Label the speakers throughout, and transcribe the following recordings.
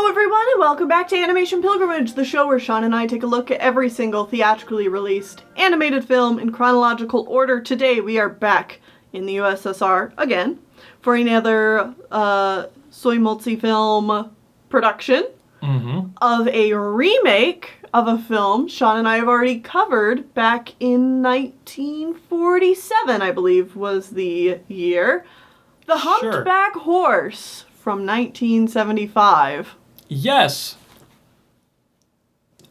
Speaker 1: Hello everyone and welcome back to Animation Pilgrimage, the show where Sean and I take a look at every single theatrically released animated film in chronological order. Today we are back in the USSR again for another soy multi film production of a remake of a film Sean and I have already covered back in 1947, I believe was the year. The Humpbacked Horse from 1975.
Speaker 2: Yes.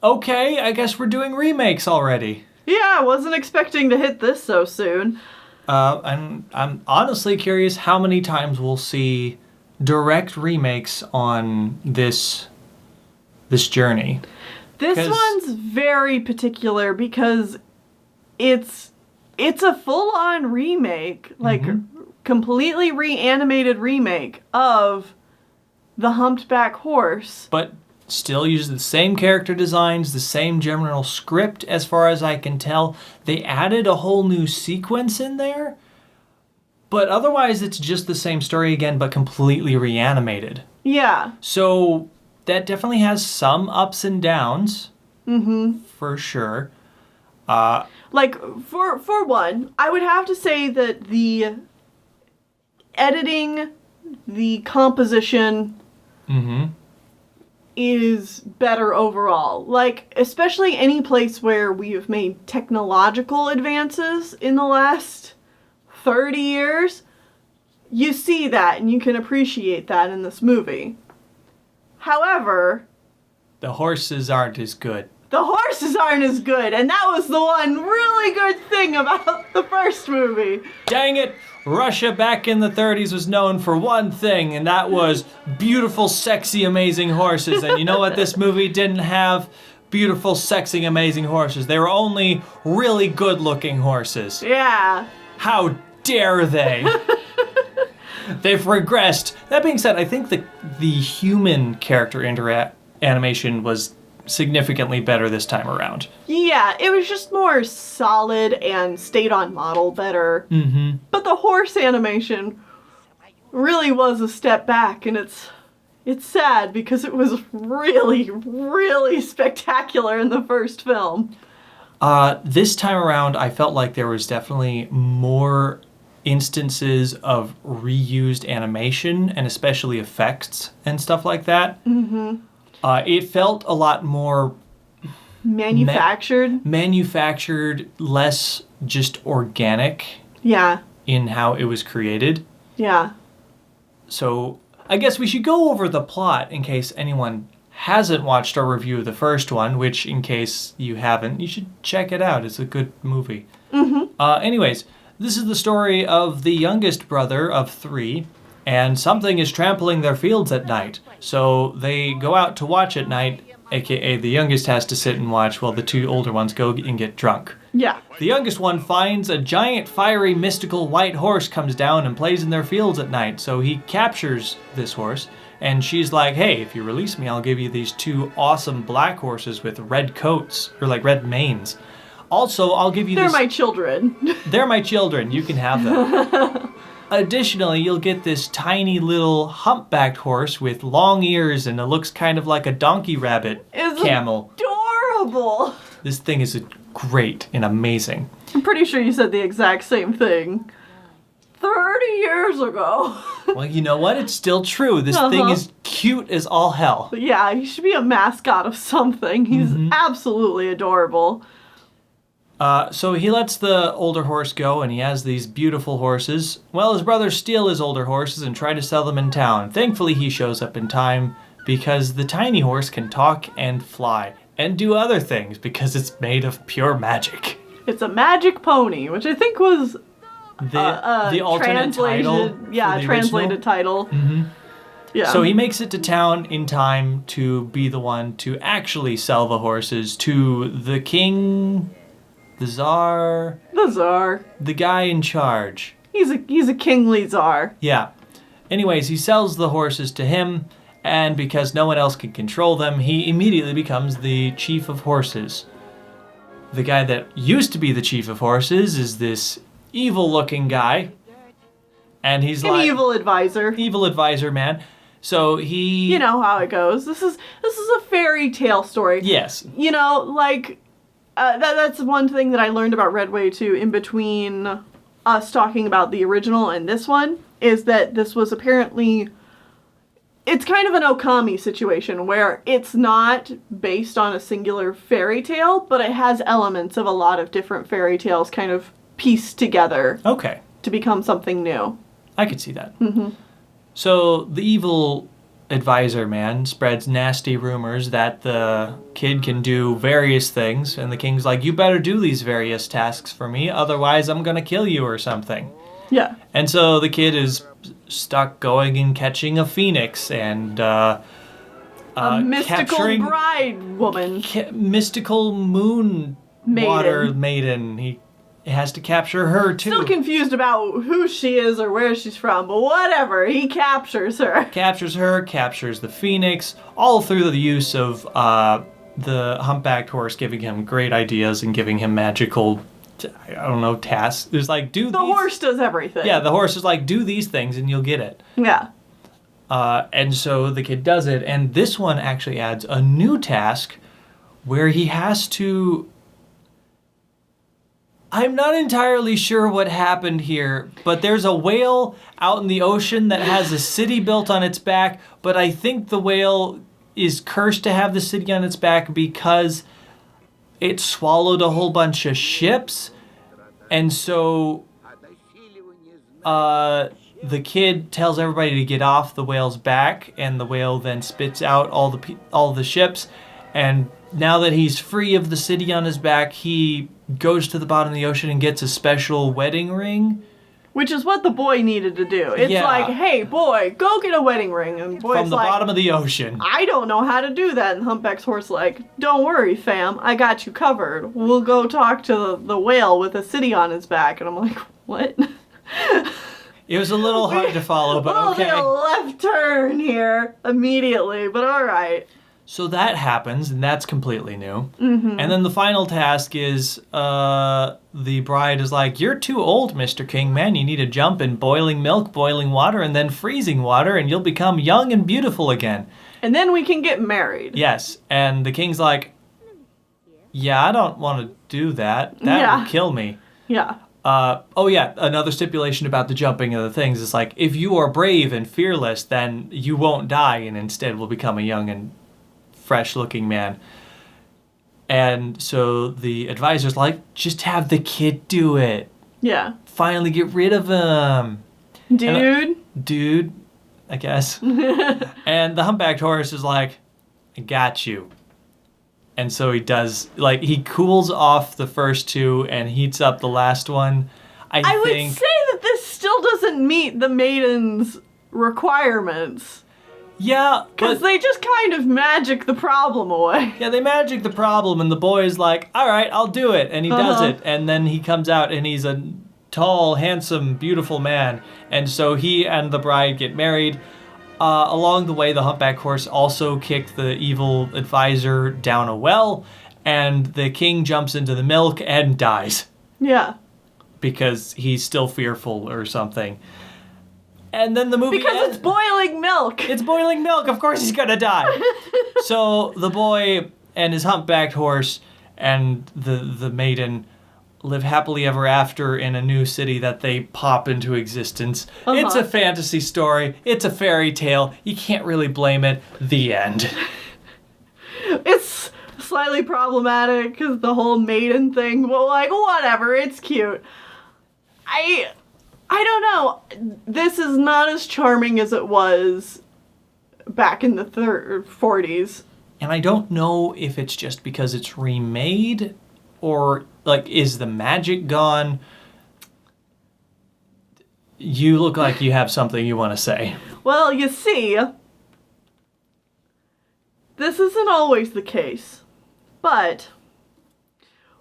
Speaker 2: Okay, I guess we're doing remakes already.
Speaker 1: Yeah, I wasn't expecting to hit this so soon.
Speaker 2: I'm honestly curious how many times we'll see direct remakes on this journey.
Speaker 1: This one's very particular because it's a full-on remake, like completely reanimated remake of the Humpbacked Horse.
Speaker 2: But still uses the same character designs, the same general script as far as I can tell. They added a whole new sequence in there, but otherwise it's just the same story again, but completely reanimated.
Speaker 1: Yeah.
Speaker 2: So that definitely has some ups and downs. For sure.
Speaker 1: Like, for one, I would have to say that the editing, the composition is better overall. Like, especially any place where we have made technological advances in the last 30 years, you see that and you can appreciate that in this movie. However,
Speaker 2: The horses aren't as good.
Speaker 1: the horses aren't as good, and that was the one really good thing about the first movie.
Speaker 2: Dang it! Russia back in the 30s was known for one thing, and that was beautiful, sexy, amazing horses. And you know what? This movie didn't have beautiful, sexy, amazing horses. They were only really good-looking horses.
Speaker 1: Yeah.
Speaker 2: How dare they? They've regressed. That being said, I think the human character animation was significantly better this time around.
Speaker 1: Yeah, it was just more solid and stayed on model better. But the horse animation really was a step back, and it's sad because it was really, really spectacular in the first film.
Speaker 2: This time around, I felt like there was definitely more instances of reused animation and especially effects and stuff like that. It felt a lot more
Speaker 1: manufactured,
Speaker 2: less just organic.
Speaker 1: Yeah.
Speaker 2: In how it was created.
Speaker 1: Yeah.
Speaker 2: So I guess we should go over the plot in case anyone hasn't watched our review of the first one, which in case you haven't, you should check it out. It's a good movie. Anyways, this is the story of the youngest brother of three, and something is trampling their fields at night. So they go out to watch at night, aka the youngest has to sit and watch while the two older ones go and get drunk.
Speaker 1: Yeah.
Speaker 2: The youngest one finds a giant, fiery, mystical white horse comes down and plays in their fields at night. So he captures this horse, and she's like, hey, if you release me, I'll give you these two awesome black horses with red coats, or like red manes. Also, I'll give you
Speaker 1: They're my children.
Speaker 2: They're my children. You can have them. Additionally, you'll get this tiny little humpbacked horse with long ears, and it looks kind of like a donkey rabbit camel.
Speaker 1: Adorable.
Speaker 2: This thing is great and amazing.
Speaker 1: I'm pretty sure you said the exact same thing 30 years ago.
Speaker 2: Well, you know what? It's still true. This thing is cute as all hell.
Speaker 1: Yeah, he should be a mascot of something. He's absolutely adorable.
Speaker 2: So he lets the older horse go, and he has these beautiful horses. Well, his brothers steal his older horses and try to sell them in town. Thankfully, he shows up in time because the tiny horse can talk and fly and do other things because it's made of pure magic.
Speaker 1: It's a magic pony, which I think was
Speaker 2: the alternate title.
Speaker 1: Yeah, translated title. Yeah.
Speaker 2: So he makes it to town in time to be the one to actually sell the horses to the king... The Tsar. The guy in charge.
Speaker 1: He's a kingly Tsar.
Speaker 2: Yeah. Anyways, he sells the horses to him, and because no one else can control them, he immediately becomes the chief of horses. The guy that used to be the chief of horses is this evil-looking guy, and he's
Speaker 1: an evil advisor.
Speaker 2: Evil advisor, man. So he...
Speaker 1: You know how it goes. This is a fairy tale story.
Speaker 2: Yes.
Speaker 1: You know, like, that's one thing that I learned about Redway, too, in between us talking about the original and this one, is that this was apparently... It's kind of an Okami situation, where it's not based on a singular fairy tale, but it has elements of a lot of different fairy tales kind of pieced together.
Speaker 2: Okay.
Speaker 1: To become something new.
Speaker 2: I could see that. Mm-hmm. So the evil advisor man spreads nasty rumors that the kid can do various things, and the king's like, you better do these various tasks for me, otherwise I'm gonna kill you or something.
Speaker 1: Yeah.
Speaker 2: And so the kid is stuck going and catching a phoenix and
Speaker 1: a mystical bride woman.
Speaker 2: Mystical moon water maiden. He has to capture her too.
Speaker 1: Still confused about who she is or where she's from, but whatever. He captures her.
Speaker 2: Captures the phoenix, all through the use of the humpbacked horse giving him great ideas and giving him magical, I don't know, tasks. There's like, the
Speaker 1: horse does everything.
Speaker 2: Yeah, the horse is like, do these things and you'll get it.
Speaker 1: Yeah.
Speaker 2: And so the kid does it, and this one actually adds a new task where he has to... I'm not entirely sure what happened here, but there's a whale out in the ocean that has a city built on its back, but I think the whale is cursed to have the city on its back because it swallowed a whole bunch of ships, and so the kid tells everybody to get off the whale's back, and the whale then spits out all the ships, and now that he's free of the city on his back, he goes to the bottom of the ocean and gets a special wedding ring.
Speaker 1: Which is what the boy needed to do. It's like, hey, boy, go get a wedding ring. And boy's
Speaker 2: from the bottom of the ocean.
Speaker 1: I don't know how to do that. And Humpback's horse like, don't worry, fam. I got you covered. We'll go talk to the whale with a city on his back. And I'm like, what?
Speaker 2: It was a little hard to follow, but okay.
Speaker 1: A left turn here immediately, but all right.
Speaker 2: So that happens, and that's completely new. Mm-hmm. And then the final task is the bride is like, you're too old, Mr. King, man. You need to jump in boiling milk, boiling water, and then freezing water, and you'll become young and beautiful again.
Speaker 1: And then we can get married.
Speaker 2: Yes, and the king's like, yeah, I don't want to do that. That would kill me.
Speaker 1: Yeah.
Speaker 2: Another stipulation about the jumping of the things is like, if you are brave and fearless, then you won't die, and instead will become a young and fresh-looking man. And so the advisor's like, just have the kid do it.
Speaker 1: Yeah.
Speaker 2: Finally get rid of him. Dude, I guess. And the humpbacked horse is like, I got you. And so he does, like, he cools off the first two and heats up the last one. I
Speaker 1: would say that this still doesn't meet the maiden's requirements.
Speaker 2: Yeah,
Speaker 1: because they just kind of magic the problem away.
Speaker 2: Yeah, they magic the problem, and the boy is like, all right, I'll do it, and he does it, and then he comes out, and he's a tall, handsome, beautiful man, and so he and the bride get married. Along the way, the humpback horse also kicked the evil advisor down a well, and the king jumps into the milk and dies.
Speaker 1: Yeah.
Speaker 2: Because he's still fearful or something. And then the movie
Speaker 1: Because it's boiling milk.
Speaker 2: It's boiling milk. Of course he's gonna die. So the boy and his humpbacked horse and the maiden live happily ever after in a new city that they pop into existence. It's a fantasy story. It's a fairy tale. You can't really blame it. The end.
Speaker 1: It's slightly problematic because the whole maiden thing, but like, whatever. It's cute. I don't know. This is not as charming as it was back in the 40s.
Speaker 2: And I don't know if it's just because it's remade or, like, is the magic gone? You look like you have something you want to say.
Speaker 1: Well, you see, this isn't always the case, but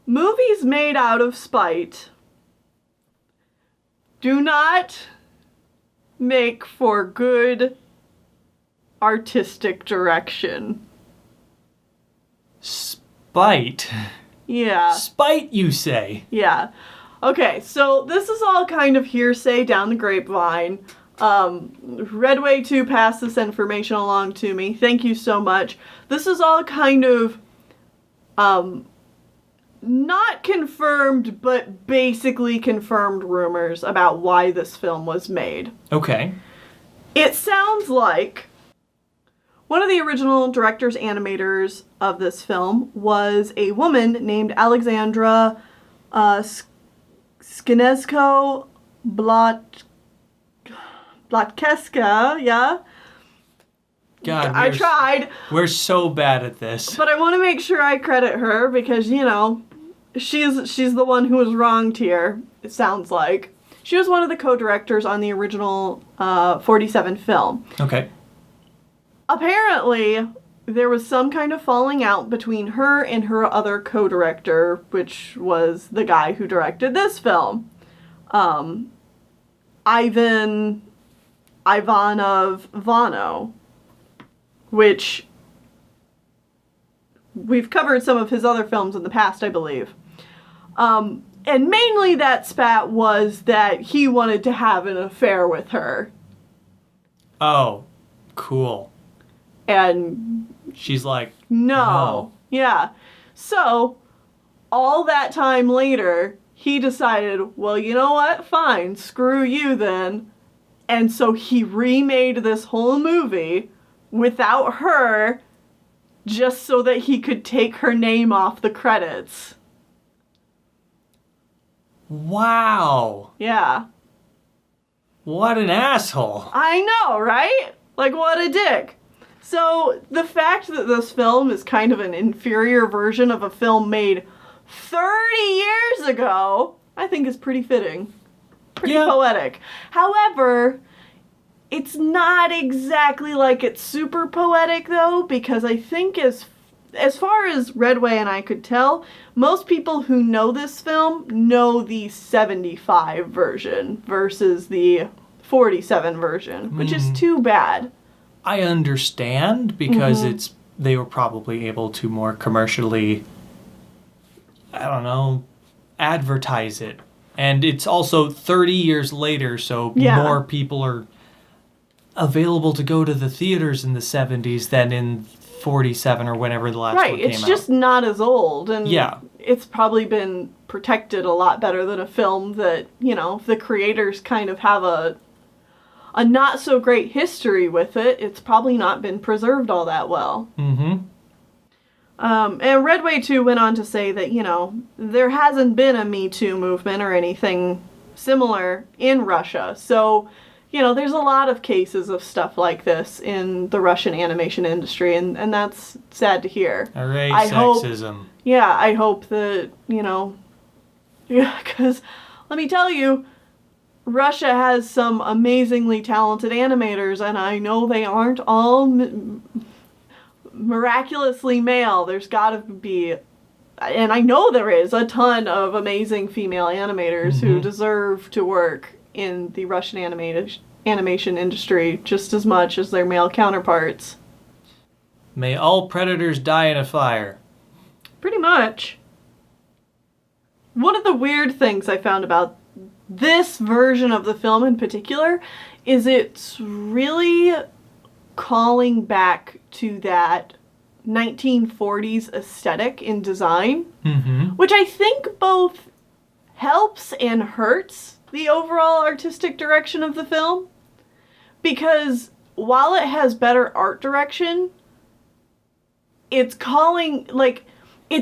Speaker 1: movies made out of spite do not make for good artistic direction.
Speaker 2: Spite?
Speaker 1: Yeah.
Speaker 2: Spite, you say?
Speaker 1: Yeah. Okay, so this is all kind of hearsay down the grapevine. Redway 2 passed this information along to me. Thank you so much. This is all kind of not confirmed, but basically confirmed rumors about why this film was made.
Speaker 2: Okay.
Speaker 1: It sounds like one of the original directors, animators of this film was a woman named Alexandra Skinesko Blotkeska, yeah?
Speaker 2: God,
Speaker 1: I tried.
Speaker 2: We're so bad at this.
Speaker 1: But I want to make sure I credit her because, you know, she's the one who was wronged here, it sounds like. She was one of the co-directors on the original 47 film.
Speaker 2: Okay.
Speaker 1: Apparently, there was some kind of falling out between her and her other co-director, which was the guy who directed this film. Ivanov Vano, which we've covered some of his other films in the past, I believe. And mainly that spat was that he wanted to have an affair with her.
Speaker 2: Oh, cool.
Speaker 1: And
Speaker 2: she's like,
Speaker 1: no. Yeah. So, all that time later, he decided, well, you know what? Fine, screw you then. And so he remade this whole movie without her, just so that he could take her name off the credits.
Speaker 2: Wow.
Speaker 1: Yeah.
Speaker 2: What an asshole.
Speaker 1: I know, right? Like, what a dick. So, the fact that this film is kind of an inferior version of a film made 30 years ago, I think is pretty fitting. Pretty poetic. However, it's not exactly like it's super poetic, though, because I think as far as Redway and I could tell, most people who know this film know the 75 version versus the 47 version, which is too bad.
Speaker 2: I understand because they were probably able to more commercially, I don't know, advertise it. And it's also 30 years later, so more people are available to go to the theaters in the 70s than in 47 or whenever the last one came out.
Speaker 1: Right, it's just not as old, and
Speaker 2: yeah.
Speaker 1: It's probably been protected a lot better than a film that, you know, the creators kind of have a not so great history with it. It's probably not been preserved all that well.
Speaker 2: Mm-hmm.
Speaker 1: And Redway 2 went on to say that, you know, there hasn't been a Me Too movement or anything similar in Russia. So, you know, there's a lot of cases of stuff like this in the Russian animation industry, and that's sad to hear.
Speaker 2: Hooray, sexism.
Speaker 1: I hope that, you know, because let me tell you, Russia has some amazingly talented animators, and I know they aren't all miraculously male. There's gotta be, and I know there is, a ton of amazing female animators who deserve to work in the Russian animation industry just as much as their male counterparts.
Speaker 2: May all predators die in a fire.
Speaker 1: Pretty much. One of the weird things I found about this version of the film in particular is it's really calling back to that 1940s aesthetic in design, which I think both helps and hurts the overall artistic direction of the film. Because while it has better art direction, it's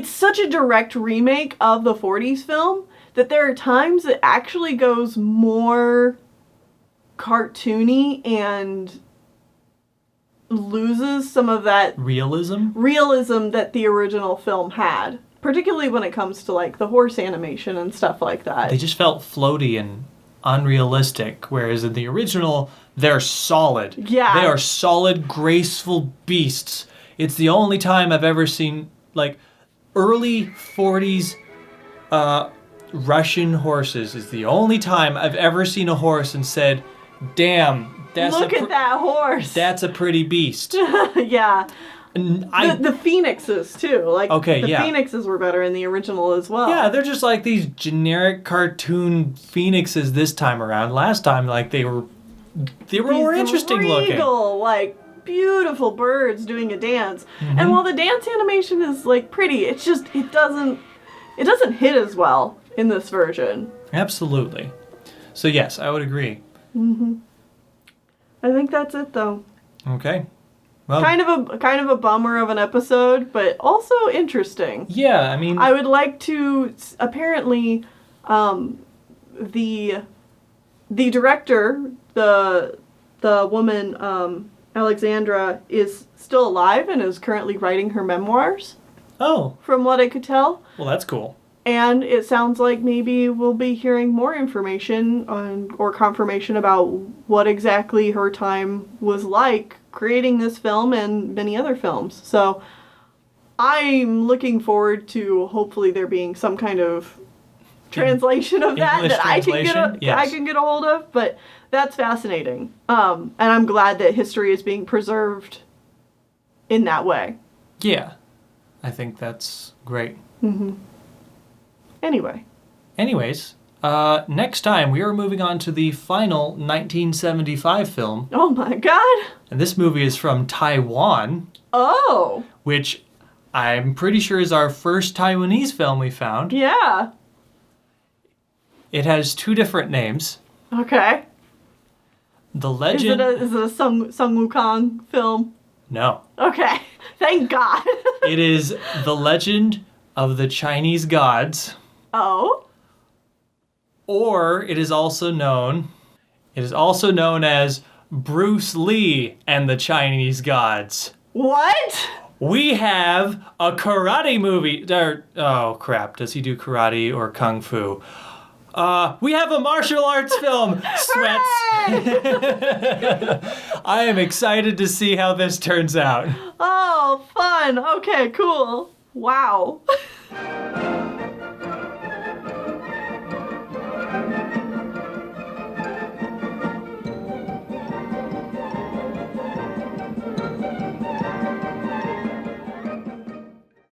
Speaker 1: such a direct remake of the 40s film that there are times it actually goes more cartoony and loses some of that realism that the original film had, particularly when it comes to like the horse animation and stuff like that.
Speaker 2: They just felt floaty and unrealistic, whereas in the original they're solid.
Speaker 1: Yeah.
Speaker 2: They are solid, graceful beasts. It's the only time I've ever seen like early 40s Russian horses is the only time I've ever seen a horse and said, damn,
Speaker 1: look at that horse.
Speaker 2: That's a pretty beast.
Speaker 1: Yeah. The phoenixes, too. Like, the phoenixes were better in the original as well.
Speaker 2: Yeah, they're just like these generic cartoon phoenixes this time around. Last time, like, they were they were more interesting looking.
Speaker 1: Regal, like beautiful birds doing a dance. And while the dance animation is like pretty, it's just it doesn't hit as well in this version.
Speaker 2: Absolutely. So yes, I would agree.
Speaker 1: I think that's it though.
Speaker 2: Okay. Well,
Speaker 1: Kind of a bummer of an episode, but also interesting.
Speaker 2: yeah, I mean,
Speaker 1: I would like to apparently the director, the woman Alexandra, is still alive and is currently writing her memoirs,
Speaker 2: oh,
Speaker 1: from what I could tell.
Speaker 2: well, that's cool.
Speaker 1: And it sounds like maybe we'll be hearing more information or confirmation about what exactly her time was like creating this film and many other films. So I'm looking forward to hopefully there being some kind of translation of that
Speaker 2: English
Speaker 1: that I can
Speaker 2: yes.
Speaker 1: get a hold of. But that's fascinating. And I'm glad that history is being preserved in that way.
Speaker 2: Yeah, I think that's great.
Speaker 1: Anyways,
Speaker 2: next time we are moving on to the final 1975 film,
Speaker 1: oh my god.
Speaker 2: and this movie is from Taiwan,
Speaker 1: Oh,
Speaker 2: which I'm pretty sure is our first Taiwanese film we found.
Speaker 1: yeah.
Speaker 2: It has two different names.
Speaker 1: Okay.
Speaker 2: The
Speaker 1: Is
Speaker 2: Legend...
Speaker 1: it a Sung Wukong film?
Speaker 2: No.
Speaker 1: Okay. Thank God.
Speaker 2: It is The Legend of the Chinese Gods,
Speaker 1: Oh?
Speaker 2: or it is also known as Bruce Lee and the Chinese Gods.
Speaker 1: What?
Speaker 2: We have a karate movie. Oh crap, does he do karate or kung fu? We have a martial arts film, Sweats. I am excited to see how this turns out.
Speaker 1: Oh, fun. Okay, cool. Wow.